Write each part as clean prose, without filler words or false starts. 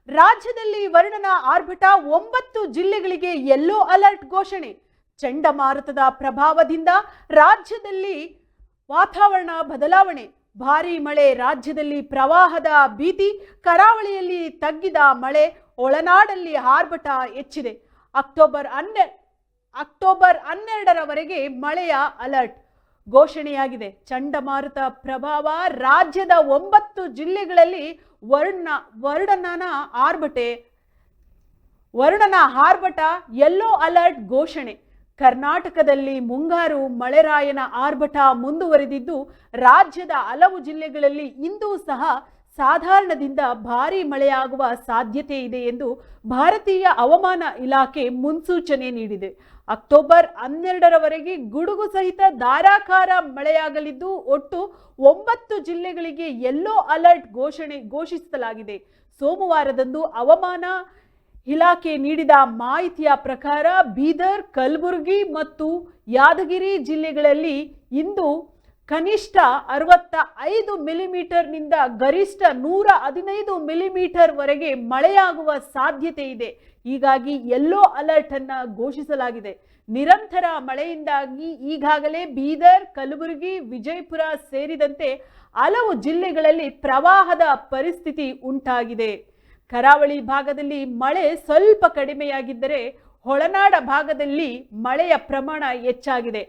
ರಾಜ್ಯದಲ್ಲಿ ವರುಣನ ಆರ್ಭಟ 9 ಜಿಲ್ಲೆಗಳಿಗೆ ಯೆಲ್ಲೋ ಅಲರ್ಟ್ ಘೋಷಣೆ. ಚಂಡಮಾರುತದ ಪ್ರಭಾವದಿಂದ ರಾಜ್ಯದಲ್ಲಿ ವಾತಾವರಣ ಬದಲಾವಣೆ. ಭಾರೀ ಮಳೆ, ರಾಜ್ಯದಲ್ಲಿ ಪ್ರವಾಹದ ಭೀತಿ. ಕರಾವಳಿಯಲ್ಲಿ ತಗ್ಗಿದ ಮಳೆ, ಒಳನಾಡಲ್ಲಿ ಆರ್ಭಟ ಹೆಚ್ಚಿದೆ. ಅಕ್ಟೋಬರ್ 12ರವರೆಗೆ ಮಳೆಯ ಅಲರ್ಟ್ ಘೋಷಣೆಯಾಗಿದೆ. ಚಂಡಮಾರುತ ಪ್ರಭಾವ, ರಾಜ್ಯದ 9 ಜಿಲ್ಲೆಗಳಲ್ಲಿ ವರುಣನ ಆರ್ಭಟ ಯೆಲ್ಲೋ ಅಲರ್ಟ್ ಘೋಷಣೆ. ಕರ್ನಾಟಕದಲ್ಲಿ ಮುಂಗಾರು ಮಳೆರಾಯನ ಆರ್ಭಟ ಮುಂದುವರೆದಿದ್ದು, ರಾಜ್ಯದ ಹಲವು ಜಿಲ್ಲೆಗಳಲ್ಲಿ ಇಂದು ಸಹ ಸಾಧಾರಣದಿಂದ ಭಾರೀ ಮಳೆಯಾಗುವ ಸಾಧ್ಯತೆ ಇದೆ ಎಂದು ಭಾರತೀಯ ಹವಾಮಾನ ಇಲಾಖೆ ಮುನ್ಸೂಚನೆ ನೀಡಿದೆ. ಅಕ್ಟೋಬರ್ 12ರವರೆಗೆ ಗುಡುಗು ಸಹಿತ ಧಾರಾಕಾರ ಮಳೆಯಾಗಲಿದ್ದು, ಒಟ್ಟು 9 ಜಿಲ್ಲೆಗಳಿಗೆ ಯೆಲ್ಲೋ ಅಲರ್ಟ್ ಘೋಷಿಸಲಾಗಿದೆ. ಸೋಮವಾರದಂದು ಹವಾಮಾನ ಇಲಾಖೆ ನೀಡಿದ ಮಾಹಿತಿಯ ಪ್ರಕಾರ ಬೀದರ್, ಕಲಬುರಗಿ ಮತ್ತು ಯಾದಗಿರಿ ಜಿಲ್ಲೆಗಳಲ್ಲಿ ಇಂದು ಕನಿಷ್ಠ 65 ಮಿಲಿಮೀಟರ್ನಿಂದ ಗರಿಷ್ಠ 115 ಮಿಲಿಮೀಟರ್ ವರೆಗೆ ಮಳೆಯಾಗುವ ಸಾಧ್ಯತೆ ಇದೆ. ಹೀಗಾಗಿ ಯೆಲ್ಲೋ ಅಲರ್ಟ್ ಅನ್ನು ಘೋಷಿಸಲಾಗಿದೆ. ನಿರಂತರ ಮಳೆಯಿಂದಾಗಿ ಈಗಾಗಲೇ ಬೀದರ್, ಕಲಬುರಗಿ, ವಿಜಯಪುರ ಸೇರಿದಂತೆ ಹಲವು ಜಿಲ್ಲೆಗಳಲ್ಲಿ ಪ್ರವಾಹದ ಪರಿಸ್ಥಿತಿ ಉಂಟಾಗಿದೆ. ಕರಾವಳಿ ಭಾಗದಲ್ಲಿ ಮಳೆ ಸ್ವಲ್ಪ ಕಡಿಮೆಯಾಗಿದ್ದರೆ, ಒಳನಾಡ ಭಾಗದಲ್ಲಿ ಮಳೆಯ ಪ್ರಮಾಣ ಹೆಚ್ಚಾಗಿದೆ.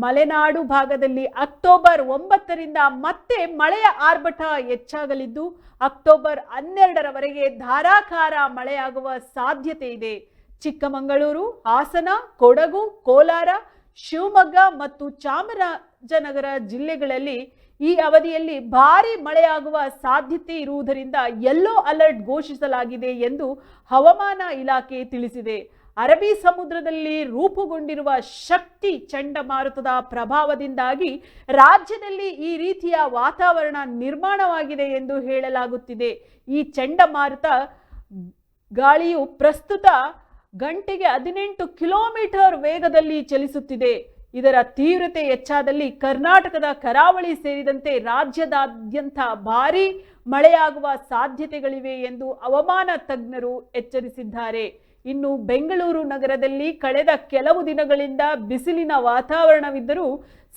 ಮಲೆನಾಡು ಭಾಗದಲ್ಲಿ ಅಕ್ಟೋಬರ್ 9ರಿಂದ ಮತ್ತೆ ಮಳೆಯ ಆರ್ಭಟ ಹೆಚ್ಚಾಗಲಿದ್ದು, ಅಕ್ಟೋಬರ್ 12ರವರೆಗೆ ಧಾರಾಕಾರ ಮಳೆಯಾಗುವ ಸಾಧ್ಯತೆ ಇದೆ. ಚಿಕ್ಕಮಗಳೂರು, ಹಾಸನ, ಕೊಡಗು, ಕೋಲಾರ, ಶಿವಮೊಗ್ಗ ಮತ್ತು ಚಾಮರಾಜನಗರ ಜಿಲ್ಲೆಗಳಲ್ಲಿ ಈ ಅವಧಿಯಲ್ಲಿ ಭಾರೀ ಮಳೆಯಾಗುವ ಸಾಧ್ಯತೆ ಇರುವುದರಿಂದ ಯೆಲ್ಲೋ ಅಲರ್ಟ್ ಘೋಷಿಸಲಾಗಿದೆ ಎಂದು ಹವಾಮಾನ ಇಲಾಖೆ ತಿಳಿಸಿದೆ. ಅರಬ್ಬಿ ಸಮುದ್ರದಲ್ಲಿ ರೂಪುಗೊಂಡಿರುವ ಶಕ್ತಿ ಚಂಡಮಾರುತದ ಪ್ರಭಾವದಿಂದಾಗಿ ರಾಜ್ಯದಲ್ಲಿ ಈ ರೀತಿಯ ವಾತಾವರಣ ನಿರ್ಮಾಣವಾಗಿದೆ ಎಂದು ಹೇಳಲಾಗುತ್ತಿದೆ. ಈ ಚಂಡಮಾರುತ ಗಾಳಿಯು ಪ್ರಸ್ತುತ ಗಂಟೆಗೆ 18 ಕಿಲೋಮೀಟರ್ ವೇಗದಲ್ಲಿ ಚಲಿಸುತ್ತಿದೆ. ಇದರ ತೀವ್ರತೆ ಹೆಚ್ಚಾದಲ್ಲಿ ಕರ್ನಾಟಕದ ಕರಾವಳಿ ಸೇರಿದಂತೆ ರಾಜ್ಯದಾದ್ಯಂತ ಭಾರೀ ಮಳೆಯಾಗುವ ಸಾಧ್ಯತೆಗಳಿವೆ ಎಂದು ಹವಾಮಾನ ತಜ್ಞರು ಎಚ್ಚರಿಸಿದ್ದಾರೆ. ಇನ್ನು ಬೆಂಗಳೂರು ನಗರದಲ್ಲಿ ಕಳೆದ ಕೆಲವು ದಿನಗಳಿಂದ ಬಿಸಿಲಿನ ವಾತಾವರಣವಿದ್ದರೂ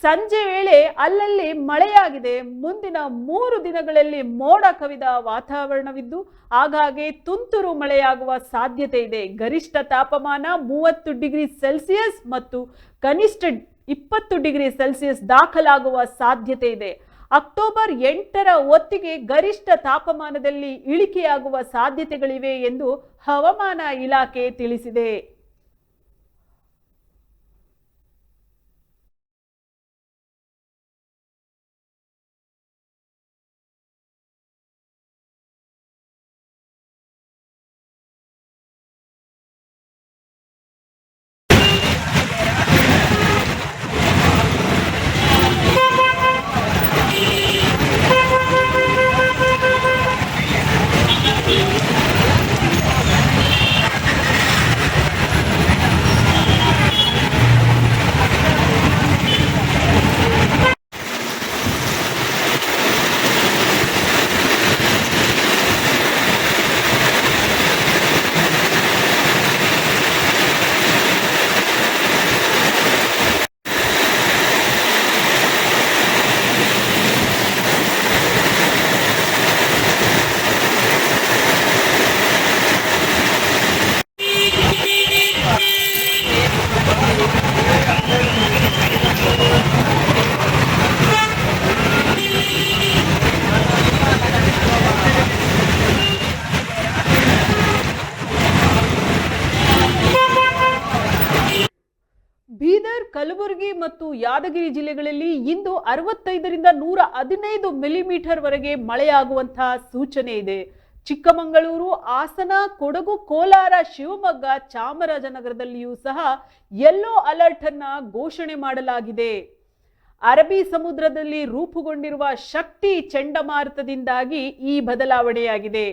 ಸಂಜೆ ವೇಳೆ ಅಲ್ಲಲ್ಲಿ ಮಳೆಯಾಗಿದೆ. ಮುಂದಿನ 3 ದಿನಗಳಲ್ಲಿ ಮೋಡ ಕವಿದ ವಾತಾವರಣವಿದ್ದು ಆಗಾಗ್ಗೆ ತುಂತುರು ಮಳೆಯಾಗುವ ಸಾಧ್ಯತೆ ಇದೆ. ಗರಿಷ್ಠ ತಾಪಮಾನ 30 ಡಿಗ್ರಿ ಸೆಲ್ಸಿಯಸ್ ಮತ್ತು ಕನಿಷ್ಠ 20 ಡಿಗ್ರಿ ಸೆಲ್ಸಿಯಸ್ ದಾಖಲಾಗುವ ಸಾಧ್ಯತೆ ಇದೆ. ಅಕ್ಟೋಬರ್ 8ರ ಹೊತ್ತಿಗೆ ಗರಿಷ್ಠ ತಾಪಮಾನದಲ್ಲಿ ಇಳಿಕೆಯಾಗುವ ಸಾಧ್ಯತೆಗಳಿವೆ ಎಂದು ಹವಾಮಾನ ಇಲಾಖೆ ತಿಳಿಸಿದೆ. ಬೀದರ್, ಕಲಬುರಗಿ ಮತ್ತು ಯಾದಗಿರಿ ಜಿಲ್ಲೆಗಳಲ್ಲಿ ಇಂದು 65ರಿಂದ 115 ಮಿಲಿಮೀಟರ್ ವರೆಗೆ ಮಳೆಯಾಗುವಂತಹ ಸೂಚನೆ ಇದೆ. ಚಿಕ್ಕಮಗಳೂರು, ಹಾಸನ, ಕೊಡಗು, ಕೋಲಾರ, ಶಿವಮೊಗ್ಗ, ಚಾಮರಾಜನಗರದಲ್ಲಿಯೂ ಸಹ ಯೆಲ್ಲೋ ಅಲರ್ಟ್ ಅನ್ನ ಘೋಷಣೆ ಮಾಡಲಾಗಿದೆ. ಅರಬ್ಬಿ ಸಮುದ್ರದಲ್ಲಿ ರೂಪುಗೊಂಡಿರುವ ಶಕ್ತಿ ಚಂಡಮಾರುತದಿಂದಾಗಿ ಈ ಬದಲಾವಣೆಯಾಗಿದೆ.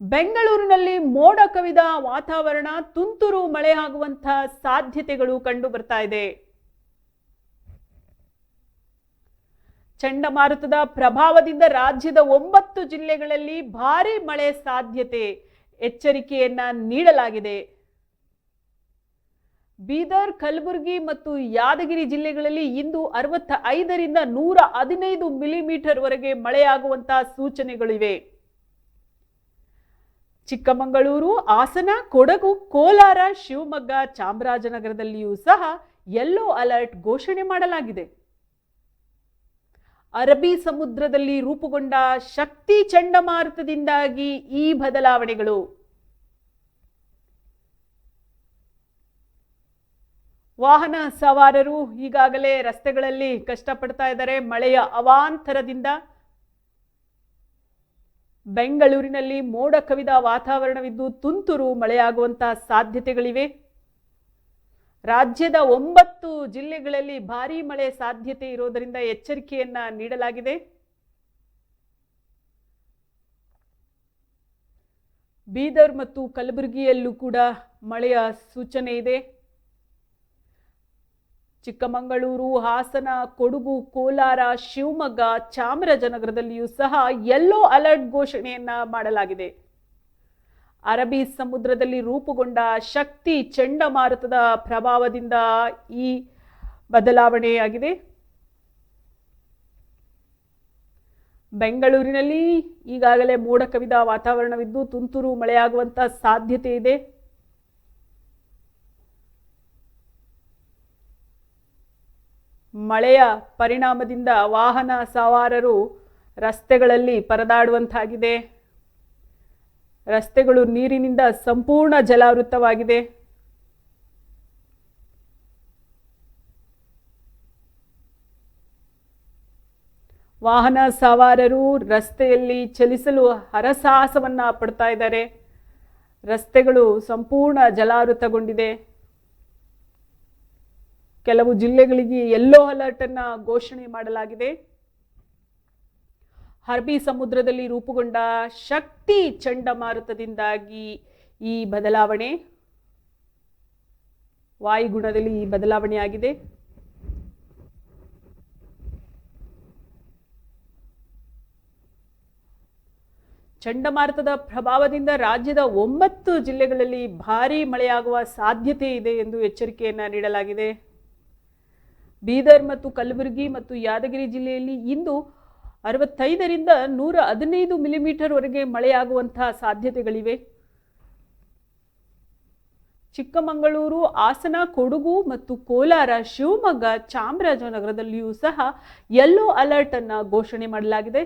ಬೆಂಗಳೂರಿನಲ್ಲಿ ಮೋಡ ಕವಿದ ವಾತಾವರಣ, ತುಂತುರು ಮಳೆಯಾಗುವಂತಹ ಸಾಧ್ಯತೆಗಳು ಕಂಡು ಬರ್ತಾ ಇದೆ. ಚಂಡಮಾರುತದ ಪ್ರಭಾವದಿಂದ ರಾಜ್ಯದ 9 ಜಿಲ್ಲೆಗಳಲ್ಲಿ ಭಾರೀ ಮಳೆ ಸಾಧ್ಯತೆ, ಎಚ್ಚರಿಕೆಯನ್ನ ನೀಡಲಾಗಿದೆ. ಬೀದರ್, ಕಲಬುರಗಿ ಮತ್ತು ಯಾದಗಿರಿ ಜಿಲ್ಲೆಗಳಲ್ಲಿ ಇಂದು 65ರಿಂದ 115 ಮಿಲಿಮೀಟರ್ ವರೆಗೆ ಮಳೆಯಾಗುವಂತಹ ಸೂಚನೆಗಳಿವೆ. ಚಿಕ್ಕಮಗಳೂರು, ಹಾಸನ, ಕೊಡಗು, ಕೋಲಾರ, ಶಿವಮೊಗ್ಗ, ಚಾಮರಾಜನಗರದಲ್ಲಿಯೂ ಸಹ ಯೆಲ್ಲೋ ಅಲರ್ಟ್ ಘೋಷಣೆ ಮಾಡಲಾಗಿದೆ. ಅರಬ್ಬಿ ಸಮುದ್ರದಲ್ಲಿ ರೂಪುಗೊಂಡ ಶಕ್ತಿ ಚಂಡಮಾರುತದಿಂದಾಗಿ ಈ ಬದಲಾವಣೆಗಳು. ವಾಹನ ಸವಾರರು ಈಗಾಗಲೇ ರಸ್ತೆಗಳಲ್ಲಿ ಕಷ್ಟಪಡ್ತಾ ಇದ್ದಾರೆ ಮಳೆಯ ಅವಾಂತರದಿಂದ. ಬೆಂಗಳೂರಿನಲ್ಲಿ ಮೋಡ ಕವಿದ ವಾತಾವರಣವಿದ್ದು ತುಂತುರು ಮಳೆಯಾಗುವಂತಹ ಸಾಧ್ಯತೆಗಳಿವೆ. ರಾಜ್ಯದ 9 ಜಿಲ್ಲೆಗಳಲ್ಲಿ ಭಾರೀ ಮಳೆ ಸಾಧ್ಯತೆ ಇರೋದರಿಂದ ಎಚ್ಚರಿಕೆಯನ್ನ ನೀಡಲಾಗಿದೆ. ಬೀದರ್ ಮತ್ತು ಕಲಬುರಗಿಯಲ್ಲೂ ಕೂಡ ಮಳೆಯ ಸೂಚನೆ ಇದೆ. ಚಿಕ್ಕಮಗಳೂರು, ಹಾಸನ, ಕೊಡಗು, ಕೋಲಾರ, ಶಿವಮೊಗ್ಗ, ಚಾಮರಾಜನಗರದಲ್ಲಿಯೂ ಸಹ ಯೆಲ್ಲೋ ಅಲರ್ಟ್ ಘೋಷಣೆಯನ್ನ ಮಾಡಲಾಗಿದೆ. ಅರಬ್ಬಿ ಸಮುದ್ರದಲ್ಲಿ ರೂಪುಗೊಂಡ ಶಕ್ತಿ ಚಂಡಮಾರುತದ ಪ್ರಭಾವದಿಂದ ಈ ಬದಲಾವಣೆಯಾಗಿದೆ. ಬೆಂಗಳೂರಿನಲ್ಲಿ ಈಗಾಗಲೇ ಮೋಡ ಕವಿದ ವಾತಾವರಣವಿದ್ದು ತುಂತುರು ಮಳೆಯಾಗುವಂತಹ ಸಾಧ್ಯತೆ ಇದೆ. ಮಳೆಯ ಪರಿಣಾಮದಿಂದ ವಾಹನ ಸವಾರರು ರಸ್ತೆಗಳಲ್ಲಿ ಪರದಾಡುವಂತಾಗಿದೆ. ರಸ್ತೆಗಳು ನೀರಿನಿಂದ ಸಂಪೂರ್ಣ ಜಲಾವೃತವಾಗಿದೆ. ವಾಹನ ಸವಾರರು ರಸ್ತೆಯಲ್ಲಿ ಚಲಿಸಲು ಹರಸಾಹಸವನ್ನ ಪಡ್ತಾ ಇದ್ದಾರೆ. ರಸ್ತೆಗಳು ಸಂಪೂರ್ಣ ಜಲಾವೃತಗೊಂಡಿದೆ. ಕೆಲವು ಜಿಲ್ಲೆಗಳಿಗೆ ಯೆಲ್ಲೋ ಅಲರ್ಟ್ ಅನ್ನ ಘೋಷಣೆ ಮಾಡಲಾಗಿದೆ. ಅರಬ್ಬಿ ಸಮುದ್ರದಲ್ಲಿ ರೂಪುಗೊಂಡ ಶಕ್ತಿ ಚಂಡಮಾರುತದಿಂದಾಗಿ ಈ ಬದಲಾವಣೆ, ವಾಯುಗುಣದಲ್ಲಿ ಈ ಬದಲಾವಣೆಯಾಗಿದೆ. ಚಂಡಮಾರುತದ ಪ್ರಭಾವದಿಂದ ರಾಜ್ಯದ 9 ಜಿಲ್ಲೆಗಳಲ್ಲಿ ಭಾರೀ ಮಳೆಯಾಗುವ ಸಾಧ್ಯತೆ ಇದೆ ಎಂದು ಎಚ್ಚರಿಕೆಯನ್ನ ನೀಡಲಾಗಿದೆ. ಬೀದರ್ ಮತ್ತು ಕಲಬುರಗಿ ಮತ್ತು ಯಾದಗಿರಿ ಜಿಲ್ಲೆಯಲ್ಲಿ ಇಂದು 65ರಿಂದ 115 ಮಿಲಿಮೀಟರ್ ವರೆಗೆ ಮಳೆಯಾಗುವಂತಹ ಸಾಧ್ಯತೆಗಳಿವೆ. ಚಿಕ್ಕಮಗಳೂರು, ಹಾಸನ, ಕೊಡಗು ಮತ್ತು ಕೋಲಾರ, ಶಿವಮೊಗ್ಗ, ಚಾಮರಾಜನಗರದಲ್ಲಿಯೂ ಸಹ ಯೆಲ್ಲೋ ಅಲರ್ಟ್ ಅನ್ನ ಘೋಷಣೆ ಮಾಡಲಾಗಿದೆ.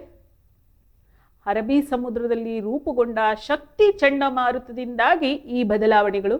ಅರಬ್ಬಿ ಸಮುದ್ರದಲ್ಲಿ ರೂಪುಗೊಂಡ ಶಕ್ತಿ ಚಂಡಮಾರುತದಿಂದಾಗಿ ಈ ಬದಲಾವಣೆಗಳು.